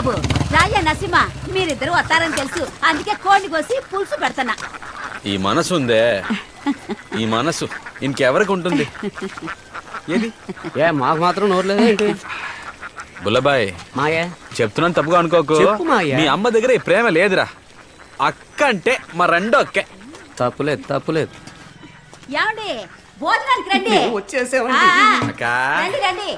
బాబు, రాజా నరసింహ మీరిద్దరు వస్తారని తెలుసు, అందుకే కోడిని కోసి పులుసు పెడతానా. ఈ మనసు ఉందే, ఈ మనసు ఇంకెవరికి ఉంటుంది? ఏది ఏ మాకు మాత్రం నోరు లేదు. బుల్లబాయ్ మాయా చెప్తున్నాను, తప్పుగా అనుకోకు. చెప్పు మాయా. మీ అమ్మ దగ్గర ఈ ప్రేమ లేదురా. అక్క అంటే మా రెండో అక్కే. తప్పులేదు తప్పులేదు. ఏమండి భోజనానికి రండి. వచ్చేసేవండి. అక్క రండి రండి.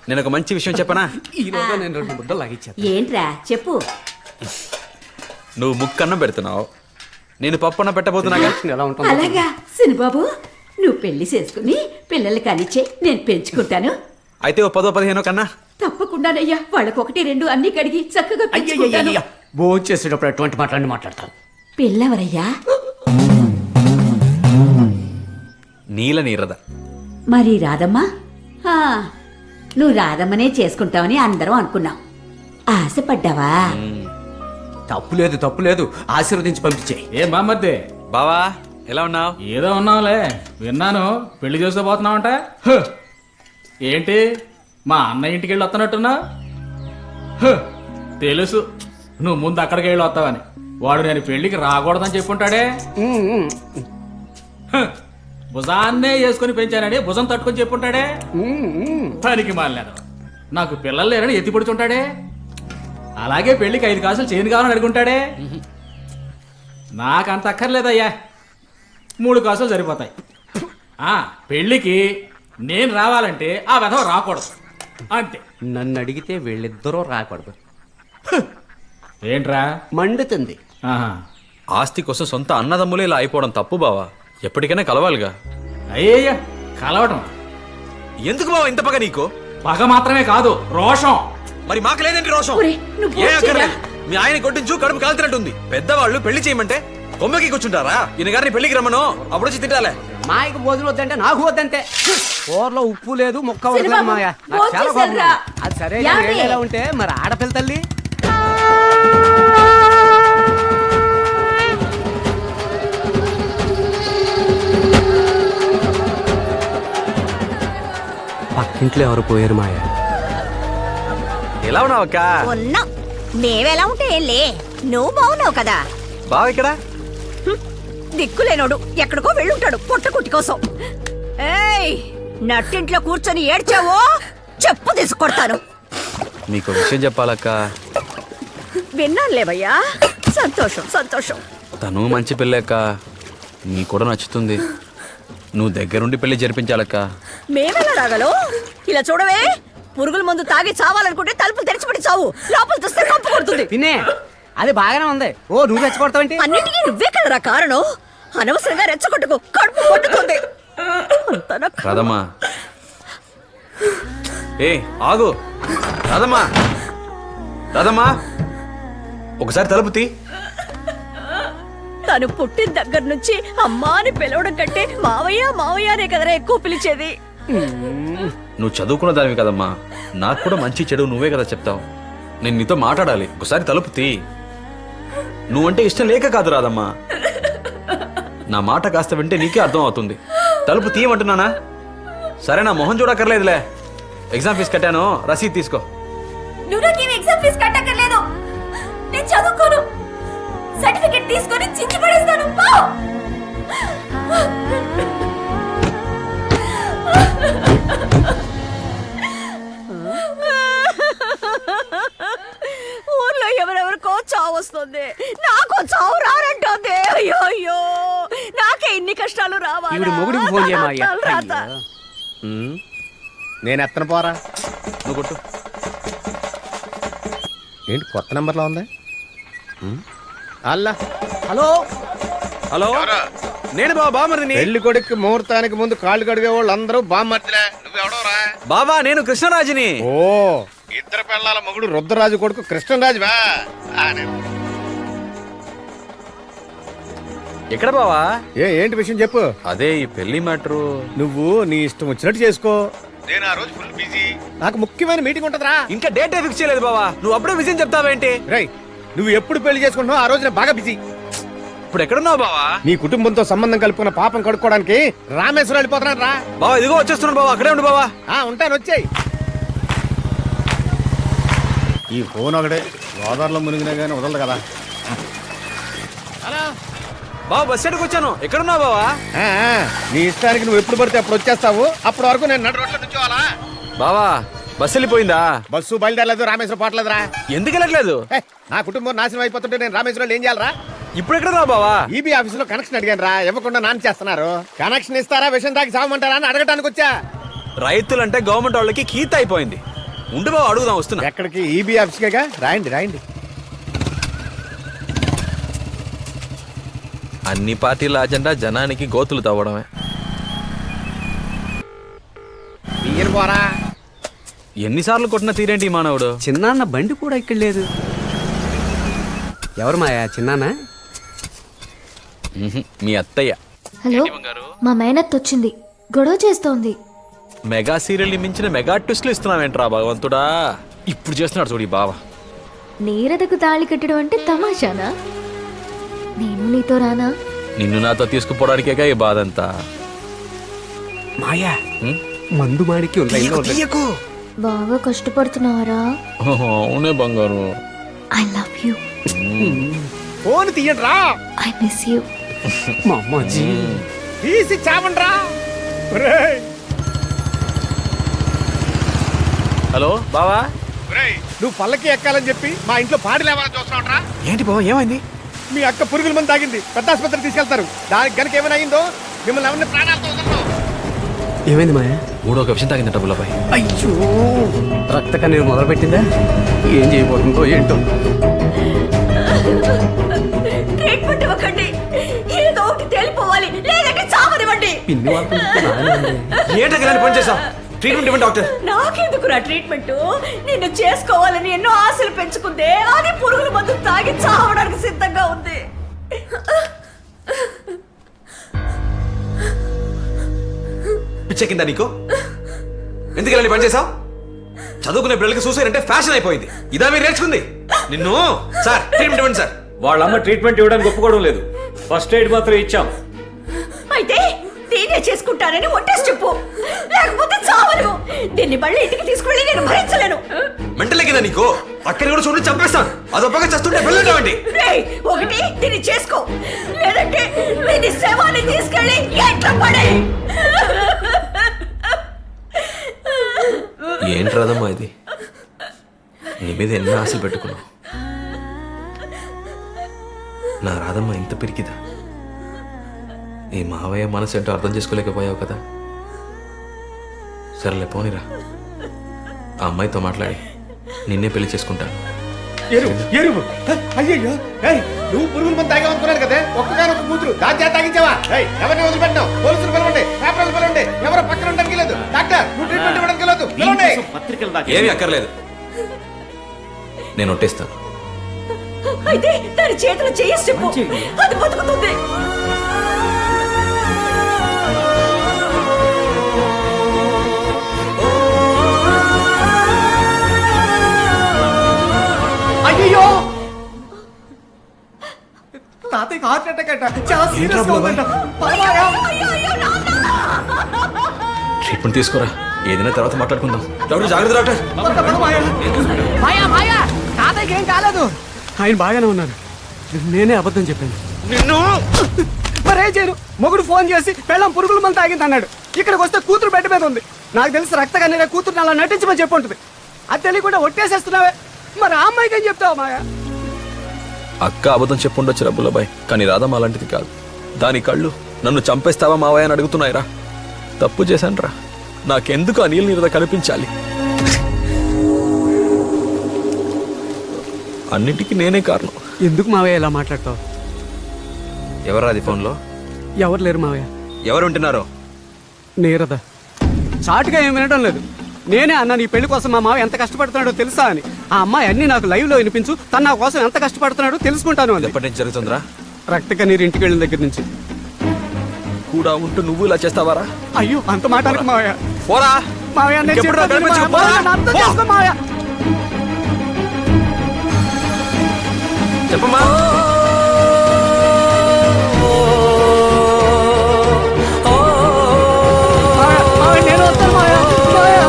నేను ఒక మంచి విషయం చెప్పనా? ఈ రోజు నేను 2 ముద్దలు లాగిచ్చాను. ఏంట్రా చెప్పు. నువ్వు ముక్కన్నం పెడుతున్నావు, నేను పప్పన్న పెట్టబోతున్నాగా. ఎలా ఉంటుంది? అలాగా సినిబాబు, నువ్వు పెళ్లి చేసుకుని పిల్లలు కానిచ్చే, నేను పెంచుకుంటాను. అయితే ఓ 10-15 కన్నా. తప్పకుండానయ్యా, వాళ్ళకి 1-2 అన్ని కడిగి చక్కగా పెంచుకుంటాను. భోజనం చేసేటప్పుడు ఎటువంటి మాట్లాడతాను. పిల్లవరయ్యా? నీల నీరద. మరి రాదమ్మా? ఆ, నువ్వు రాదమ్మనే చేసుకుంటావని అందరం అనుకున్నాం. ఆశపడ్డావా? తప్పులేదు తప్పులేదు, ఆశీర్వదించి పంపించే. ఏ బామ్మర్ది, బావా ఎలా ఉన్నావు? ఏదో ఉన్నావులే, విన్నాను పెళ్లి చేసుకోబోతున్నావంట. హ్, ఏంటి మా అన్న ఇంటికి వెళ్ళి వస్తున్నట్టున్నా? తెలుసు నువ్వు ముందు అక్కడికి వెళ్ళి వస్తావని. వాడు నేను పెళ్లికి రాకూడదని చెప్పుంటాడే. హ్, భుజాన్నే వేసుకుని పెంచానని భుజం తట్టుకొని చెప్పుంటాడే. పనికి మాలేదు, నాకు పిల్లలు లేరని ఎత్తి పొడుచుంటాడే. అలాగే పెళ్లికి 5 కాసులు చేయను కావాలని అడుగుంటాడే. నాకంత అక్కర్లేదయ్యా, 3 కాసులు సరిపోతాయి. పెళ్లికి నేను రావాలంటే ఆ వెధవ రాకూడదు అంతే. నన్ను అడిగితే వీళ్ళిద్దరూ రాకూడదు. ఏంట్రా మండుతుంది. ఆహా, ఆస్తి కోసం సొంత అన్నదమ్ములే ఇలా అయిపోవడం తప్పు బావా. ఎప్పటికైనా కలవాలిగా. అయ్యయ్య కలవటం ఎందుకు బావా ఇంత పగ నీకు? పగ మాత్రమే కాదు, రోషం. మరి మాకు లేదండి రోషం. ఒరేయ్, నువ్వు ఏ ఫోన్ అక్కర్లే. చేయరా? మీ ఆయన కొట్టించు, కడుపు కాల్తున్నట్టుంది. పెద్దవాళ్ళు పెళ్లి చేయమంటే కొమ్మకి కూర్చుంటారా? ఈయన గారిని పెళ్లికి రమ్మను, అప్పుడు వచ్చి తింటాలే. మాయకు భోజనం వద్దంటే నాకు వద్దంతే. కూరలో ఉప్పు లేదు, ముక్క సినిమా వదలదు మాయా. నాకు భోజనం చాలా కోపం. చేశారా? అది సరే ఏమండి? ఎలా ఉంటే మరి ఆడపిల్ల తల్లి. పక్కింట్లో ఎవరు పోయారు మాయా? ఎలా ఉన్నావు అక్క? ఉన్నాం. మేవెలా ఉంటే ఏంలే, నువ్వు బాగున్నావు కదా. బావ ఇక్కడ దిక్కులేనోడు ఎక్కడికో వెళ్ళుంటాడు పొట్టకుట్టి కోసం. ఏయ్, నట్టింట్లో కూర్చొని ఏడ్చావో చెప్పు తీసుకొడతాను. నీకు విషయం చెప్పాలక్క. విన్నానులేవయ్యా, సంతోషం సంతోషం. తను మంచి పిల్లక్క, నీకు కూడా నచ్చుతుంది. నువ్వు దగ్గరుండి పెళ్లి జరిపించాలక్క. మేమెలా రాగలో? ఇలా చూడవే, పురుగుల మందు తాగి చావాలనుకుంటే తలుపులు తెరిచిపెట్టి చావు, లోపల చూస్తే కంపు కొడుతుంది. పిన్నే అది బాగానే ఉంది. ఓ నువ్వు రెచ్చగొడతావేంటి? అన్నింటికీ నువ్వే కదరా కారణం. అనవసరంగా రెచ్చగొట్టుకో, కడుపు కొట్టుకుంది. రాదమ్మా, ఏ ఆగు. రాదమ్మా, రాదమ్మా, ఒకసారి తలుపు తీ. తను పుట్టిన దగ్గర నుంచి అమ్మా అని పిలవడం కంటే మావయ్య మావయ్య అనే కదరా ఎక్కువ పిలిచేది. నువ్వు చదువుకున్న దానివి కదమ్మా, నాకు కూడా మంచి చెడు నువ్వే కదా చెప్తావు. నేను నీతో మాట్లాడాలి, ఒకసారి తలుపు తీ. నువ్వంటే ఇష్టం లేక కాదు రాదమ్మా, నా మాట కాస్త వింటే నీకే అర్థం అవుతుంది. తలుపు తీయమంటున్నానా? సరే, నా మొహం చూడక్కర్లేదులే. ఎగ్జామ్ ఫీజు కట్టాను, రసీదు తీసుకో. నువ్వు నాకేం ఎగ్జామ్ ఫీజు కట్టక్కర్లేదు, నేను చదువుకోను. సర్టిఫికెట్ తీసుకొని చించి పడేస్తాను. ఊర్లో ఎవరెవరికో చావు వస్తుంది, నాకు చావు రానంటుంది. అయ్యో అయ్యో, నాకే ఇన్ని కష్టాలు రావాలి. ఈవిడ మొగుడికి ఫోన్ చేయమయ్యా. నేను ఎత్తన పోరా. నువ్వు కొట్టు. ఏంటి కొత్త నెంబర్లో ఉంది? అల్లా, హలో హలో, నేను బామర్దిని. పెళ్లి కొడుకు ముహూర్తానికి ముందు కాళ్ళు కడిగే వాళ్ళు అందరూ బామ్మర్దిలే. నువ్వెవడోరా? బాబా, నేను కృష్ణరాజుని. ఓ, ఇద్దరు పెళ్ళాల మొగుడు రుద్రరాజు కొడుకు కృష్ణరాజు బా. ఎక్కడ బావా? ఏంటి విషయం చెప్పు. అదే ఈ పెళ్లి మ్యాటరు. నువ్వు నీ ఇష్టం వచ్చినట్టు చేసుకో. నేను ఆ రోజు ఫుల్ బిజీ, నాకు ముఖ్యమైన మీటింగ్ ఉంటదిరా. ఇంకా డేటే ఫిక్స్ చేయలేదు బావా, నువ్వు అప్పుడే విజయం చెప్తావేంటి? రై, నువ్వు ఎప్పుడు పెళ్లి చేసుకుంటున్నావు ఆ రోజు నేను బాగా బిజీ. ఇప్పుడు ఎక్కడున్నావు బావా? నీ కుటుంబంతో సంబంధం కలుపుకున్న పాపం కడుక్కోవడానికి రామేశ్వరం వెళ్ళిపోతున్నాడు రా. బావా ఇదిగో వచ్చేస్తున్నాడు బావా, అక్కడే ఉండు బావా. ఉంటాను, వచ్చేయి. ఈ ఫోన్ ఒకటే గోదావరిలో మునిగినా కానీ వదలదు కదా. బావ బస్ స్టాండ్కి వచ్చాను. ఎక్కడున్నావు బావా? ఆ, నీ ఇష్టానికి నువ్వు ఎప్పుడు పడితే అప్పుడు వచ్చేస్తావు. అప్పటి వరకు నేను నడు రోడ్లో నుంచోవాలా? బావా బస్ వెళ్ళిపోయిందా? బస్సు బయలుదేరలేదు, రామేశ్వరం పోవట్లేదురా. ఎందుకు వెళ్ళట్లేదు? ఏ, నా కుటుంబం నాశనం అయిపోతుంటే నేను రామేశ్వరంలో ఏం చేయాలరా? ఇప్పుడు ఎక్కడున్నావు బావా? ఈబీ ఆఫీసులో కనెక్షన్ అడిగాను రా, ఇవ్వకుండా నాన్న చేస్తున్నారు. కనెక్షన్ ఇస్తారా విషయం దాకా చావమంటారా అని అడగటానికి వచ్చా. రైతులంటే గవర్నమెంట్ వాళ్ళకి కీత అయిపోయింది. ఉండు బావ, అడుగుదాం, వస్తున్నా. ఎక్కడికి? ఈబీ ఆఫీస్కేగా. రాయండి రాయండి. అన్ని పార్టీల అజెండా జనానికి గోతులు తవ్వడమే. బియ్యం పోరా. ఎన్నిసార్లు కొట్టిన తీరేంటి ఈ మానవుడు? చిన్నాన్న బండి కూడా ఇక్కడ లేదు. ఎవరు మాయా చిన్నాన్న? మీ అత్తయ్య. హలో, మా మేనత్ వచ్చింది, గొడవ చేస్తోంది. మెగా సీరియల్ మించిన మెగా ట్విస్ట్లు ఇస్తున్నావేంట్రా భగవంతుడా. ఇప్పుడు చేస్తున్నాడు చూడు ఈ బావ. నీరదకు తాళి కట్టడం అంటే తమాషానా? నేను నీతో రానా? నిన్ను నాతో తీసుకుపోవడానికేగా ఈ బాధ అంతా. మాయా హ్మ్? మందు మాడికి ఉన్నాయి. బాగా కష్టపడుతున్నావరా? అవునే బంగారు. I love you. ఫోన్ తీయండి రా. I miss you. మా అమ్మాజీ తీసి చావండి రా. హలో బావా. నువ్వు పల్లకి ఎక్కాలని చెప్పి మా ఇంట్లో పాడి లేవాలని చూస్తున్నావుట్రా. ఏంటి బావ, ఏమైంది? మీ అక్క పురుగుల మంది తాగింది, పెద్ద ఆసుపత్రికి తీసుకెళ్తారు. దానికి గనుక ఏమైనా అయిందో మిమ్మల్ని ఎవరిని ప్రాణాలతో వదలరు. ఏమైంది మాయా? మూడో ఒక విషయం తాగిందట బుల్లబాయ్. అయ్యో, రక్త కన్నీరు మొదలు పెట్టిందా? ఏం చేయబోతుందో ఏంటో. ట్రీట్మెంట్ ఇవ్వకండి, ఏదో ఒకటి తేలిపోవాలి, లేదంటే చావనివ్వండి. పిన్ని వాళ్ళతో ఏంటో పని చేసా. ట్రీట్మెంట్ ఇవ్వండి డాక్టర్. నాకెందుకురా ట్రీట్మెంట్? నిన్ను చేసుకోవాలని ఎన్నో ఆశలు పెంచుకుందే, అది పురుగుల మందు తాగి చావడానికి సిద్ధంగా ఉంది. పిచ్చెక్కిందా నీకు? ఎందుకు ఇలా పని చేసావు? చదువుకునే పిల్లలకి సూసైడ్ అంటే ఫ్యాషన్ అయిపోయింది. ఇదా మీరు నేర్చుకుంది? నిన్ను సార్ ట్రీట్మెంట్ ఇవ్వండి సార్. వాళ్ళమ్మ ట్రీట్మెంట్ ఇవ్వడానికి ఒప్పుకోవడం లేదు. ఫస్ట్ ఎయిడ్ మాత్రం ఇచ్చాం. అయితే నేనే చేసుకుంటానని ఒట్టేసి చెప్పు, లేకపోతే చావను. దీన్ని మళ్ళీ ఇంటికి తీసుకెళ్ళి నేను భరించలేను. మెంటల్ ఎక్కిందా నీకు? అక్కడ కూడా చూడండి, చంపేస్తాను. అదొప్పగా చేస్తుంటే పిల్లలు రేయ్, ఒకటి దీన్ని చేసుకో, లేదంటే దీన్ని శవాన్ని తీసుకెళ్ళి ఎట్లా పడే. ఏంటి రాదమ్మా ఇది? నీ మీద ఎన్నో ఆశలు పెట్టుకున్నావు. నా రాదమ్మా ఇంత పిరికిదా? ఈ మావయ్య మనసు ఏంటో అర్థం చేసుకోలేకపోయావు కదా. సరేలే పోనీరా, ఆ అమ్మాయితో మాట్లాడి నిన్నే పెళ్లి చేసుకుంటాను. ఎరువు అయ్యో, నువ్వు పురుగుల మంది తాగామనుకున్నాను కదా. ఒక్కగానొక్క కూతురు దాచా తాగించావా? ఎవరిని వదిలిపెట్టావు? పోలీసులు పిలవండి, పేపర్లు పిలవండి. ఎవరో పక్కన ఉండడానికి లేదు. డాక్టర్, నువ్వు ట్రీట్మెంట్ ఇవ్వడానికి లేదు. పిలవండి. ఏమీ అక్కర్లేదు, నేను ఒట్టేస్తాను. అయితే దాని చేతులు చేసి చెప్పు, అది బతుకుతుంది. అయ్యో, తాతయ్యకి హార్ట్ అటాక్ అంట. చాలా సీరియస్ గా ఉందంట. ట్రీట్మెంట్ తీసుకోరా, ఏదైనా తర్వాత మాట్లాడుకుందాం. డాక్టర్ జాగ్రత్త డాక్టర్. తాతయ్యకి ఏం కాలేదు, ఆయన బాగానే ఉన్నారు. నేనే అబద్ధం చెప్పాను. నిన్ను మరేం చేయను? మొగుడు ఫోన్ చేసి పెళ్ళం పురుగుల మంది తాగింది అన్నాడు. ఇక్కడికి వస్తే కూతురు బెడ్ మీద ఉంది. నాకు తెలిసి రక్త కన్నీర కూతురుని అలా నటించమని చెప్పి ఉంటుంది. అది తెలియకుండా ఒట్టేసేస్తున్నావే. మరి ఆ అమ్మాయికి ఏం చెప్తావు మాయా? అక్క అబద్ధం చెప్పుండొచ్చు రబ్బులబాయ్, కానీ రాధమ్మ అలాంటిది కాదు. దాని కళ్ళు నన్ను చంపేస్తావా మావయ్య అని అడుగుతున్నాయిరా. తప్పు చేశానురా, నాకెందుకు ఆ నీళ్ళ నీరద కనిపించాలి? అన్నిటికీ నేనే కారణం. ఎందుకు మావయ్య ఇలా మాట్లాడతావు? ఎవరా అది ఫోన్లో? ఎవరు లేరు మావయ్య. ఎవరు ఉంటున్నారో? నీరద చాటుగా ఏం వినడం లేదు. నేనే అన్నా నీ పెళ్లి కోసం మా మావ ఎంత కష్టపడుతున్నాడో తెలుసా అని. ఆ అమ్మాయి అన్ని నాకు లైవ్ లో వినిపించు, తన నా కోసం ఎంత కష్టపడుతున్నాడో తెలుసుకుంటాను అని. ఎప్పటి నుంచి జరుగుతుందిరా? రక్త కన్నీరు ఇంటికి వెళ్ళిన దగ్గర నుంచి. కూడా ఉంటూ నువ్వు ఇలా చేస్తావారా? అయ్యో, అంత మాట అనకు మావయ్య. పోరా మావయ్య, నేను ఇంకెప్పుడు చెప్పేది కనిపించు, మావయ్య, పోరా. నన్ను అర్థం చేసుకో మావయ్య. చెప్పమ్మా. మావయ్య, నేను వస్తాను మావయ్య. మావయ్య.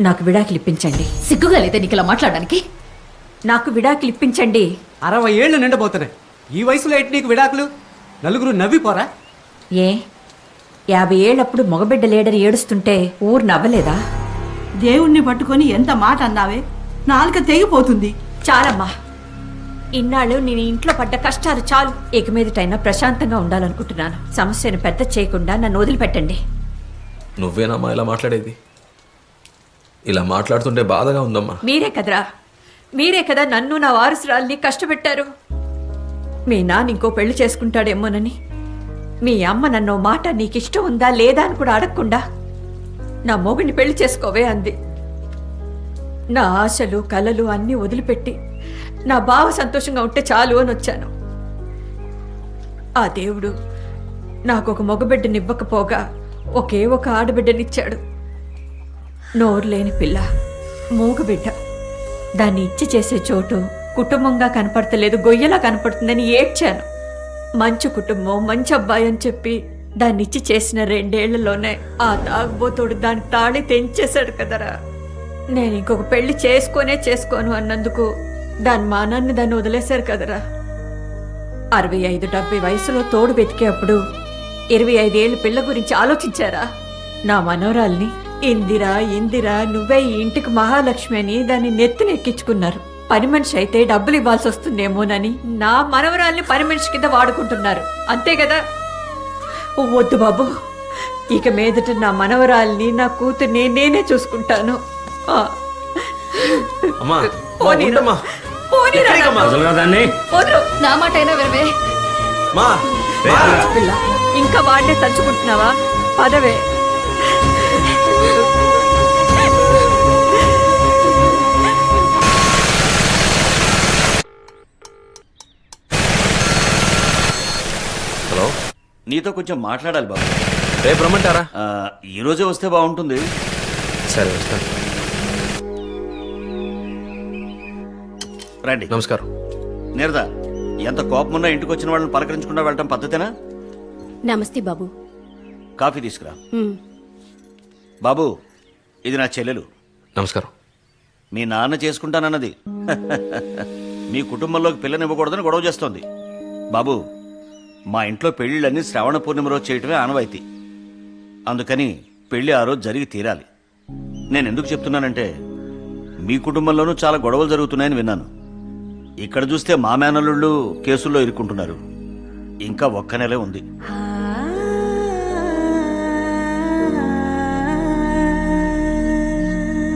నాకు విడాకులు ఇప్పించండి. సిగ్గుగా లేదా నీకు ఇలా మాట్లాడడానికి? నాకు విడాకులు ఇప్పించండి. 60 ఏళ్ళు నిండబోతున్నాయి. ఈ వయసులో ఏంటి నీకు విడాకులు? నలుగురు నవ్విపోరా? ఏ 50 ఏళ్ళప్పుడు మగబిడ్డ లేడని ఏడుస్తుంటే ఊరు నవ్వలేదా? దేవుణ్ణి పట్టుకొని ఎంత మాట అన్నావే, నాలుక తెగిపోతుంది. చాలమ్మా, ఇన్నాళ్ళు నేను ఇంట్లో పడ్డ కష్టాలు చాలు. ఇక మీదటైనా ప్రశాంతంగా ఉండాలనుకుంటున్నాను. సమస్యను పెద్ద చేయకుండా నన్ను వదిలిపెట్టండి. నువ్వేనమ్మా ఇలా మాట్లాడేది? ఇలా మాట్లాడుతుంటే బాధగా ఉందమ్మా. మీరే కదా నన్ను నా వారసురాల్ని కష్టపెట్టారు. మీ నాన్న ఇంకో పెళ్లి చేసుకుంటాడేమోనని మీ అమ్మ నన్ను మాట నీకిష్టం ఉందా లేదా అని కూడా అడగకుండా నా మొగుడిని పెళ్లి చేసుకోవే అంది. నా ఆశలు కలలు అన్నీ వదిలిపెట్టి నా బావ సంతోషంగా ఉంటే చాలు అని వచ్చాను. ఆ దేవుడు నాకొక మగబిడ్డనివ్వకపోగా ఒకే ఒక ఆడబిడ్డనిచ్చాడు. నోరు లేని పిల్ల, మూగబిడ్డ. దాన్ని ఇచ్చి చేసే చోటు కుటుంబంగా కనపడతలేదు, గొయ్యలా కనపడుతుందని ఏడ్చాను. మంచి కుటుంబం, మంచి అబ్బాయి అని చెప్పి దాన్ని ఇచ్చి చేసిన 2 ఏళ్లలోనే ఆ తాగుబోతోడు దాని తాళి తెంచేశాడు కదరా. నేను ఇంకొక పెళ్లి చేసుకోను అన్నందుకు దాని మానాన్ని దాన్ని వదిలేశారు కదరా. 65-70 వయసులో తోడు వెతికేప్పుడు 25 ఏళ్ళ పిల్ల గురించి ఆలోచించారా? నా మనవరాల్ని ఇందిరా నువ్వే ఈ ఇంటికి మహాలక్ష్మి అని దాన్ని నెత్తినెక్కించుకున్నారు. పని మనిషి అయితే డబ్బులు ఇవ్వాల్సి వస్తుందేమోనని నా మనవరాల్ని పని మనిషి కింద వాడుకుంటున్నారు. అంతే కదా? వద్దు బాబు, ఇక మీదట నా మనవరాల్ని, నా కూతుర్ని నేనే చూసుకుంటాను. అమ్మా పోనీరా. ఉండమ్మా. పోనీరా. ఎక్కడికమ్మా? వదలరా దాన్ని. వదరు. నా మాట అయినా వినవే. మా పిల్ల, ఇంకా వాడినే తలుచుకుంటున్నావా? పదవే. హలో, నీతో కొంచెం మాట్లాడాలి బాబు. రేపు రమ్మంటారా? ఈ రోజే వస్తే బాగుంటుంది. సరే వస్తాను. రండి. నమస్కారం. నీరదా, ఎంత కోపమున్నా ఇంటికి వచ్చిన వాళ్ళని పలకరించకుండా వెళ్ళటం పద్ధతేనా? నమస్తే బాబు. కాఫీ తీసుకురా. బాబు, ఇది నా చెల్లెలు. నమస్కారం. మీ నాన్న చేసుకుంటానన్నది. మీ కుటుంబంలోకి పిల్లనివ్వకూడదని గొడవ చేస్తోంది. బాబు, మా ఇంట్లో పెళ్ళిళ్ళన్నీ శ్రావణ పూర్ణిమ రోజు చేయటమే ఆనవాయితీ. అందుకని పెళ్లి ఆ రోజు జరిగి తీరాలి. నేను ఎందుకు చెప్తున్నానంటే మీ కుటుంబంలోనూ చాలా గొడవలు జరుగుతున్నాయని విన్నాను. ఇక్కడ చూస్తే మా మేనల్లుళ్ళు కేసుల్లో ఇరుక్కుంటున్నారు. ఇంకా ఒక్క నెలే ఉంది.